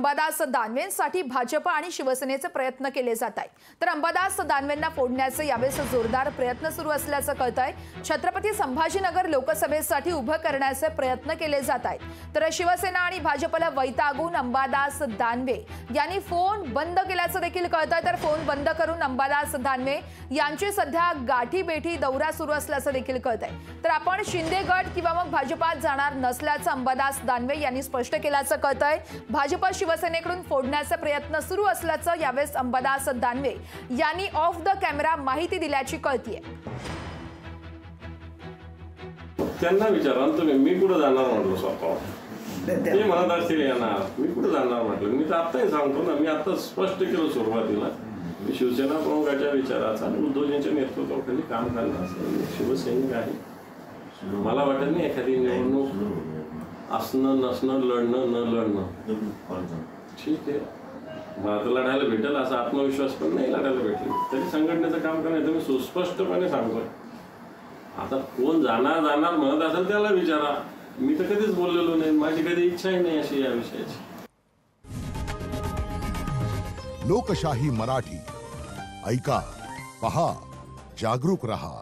अंबादास दानवेंसाठी भाजप आणि शिवसेनेचे प्रयत्न केले जात आहेत। तर अंबादास दानवेंना फोडण्याचे यावेळेस जोरदार प्रयत्न सुरू असल्याचं कळतंय। छत्रपती संभाजीनगर लोकसभेसाठी उभं करण्याचे प्रयत्न केले जात आहेत। तर शिवसेना आणि भाजपला वैतागून अंबादास दानवे यांनी फोन बंद केल्याचं देखील कळतंय। तर फोन बंद करून अंबादास दानवे यांची सध्या गाठीबेठी दौरा सुरू असल्याचं देखील कळतंय। तर आपण शिंदे गट किंवा मग भाजपात जाणार नसल्याचं अंबादास दानवे यांनी स्पष्ट केल्याचं कळतंय। भाजप शिवसेनेकडून फोडण्याचे प्रयत्न सुरू असल्याचं यावेळेस अंबादास दानवे यांनी ऑफ द कॅमेरा माहिती दिल्याची कळतीये। त्यांना विचारा तुम्ही, मी कुठे जाणार म्हटलं स्वतः, ते म्हणत असतील येणार, मी कुठे जाणार म्हटलं। मी तर आत्ताही सांगतो ना, मी आता स्पष्ट केलं सुरुवातीला, मी शिवसेना प्रमुखाच्या विचाराचा आणि उद्धवजींच्या नेतृत्वाखाली काम करणार असेल, शिवसैनिक आहे। मला वाटत नाही एखादी निवडणूक असणं नसणं, लढणं न लढणं ठीक आहे, मला तर लढायला भेटेल असा आत्मविश्वास पण नाही लढायला भेटले तरी संघटनेचं काम करण्याचं मी सुस्पष्टपणे सांगतोय। आता कोण जाणार म्हणत असेल त्याला विचारा, मी तर कधीच बोललेलो नाही, माझी कधी इच्छाही नाही अशी या विषयाची। लोकशाही मराठी ऐका, पहा, जागरूक रहा।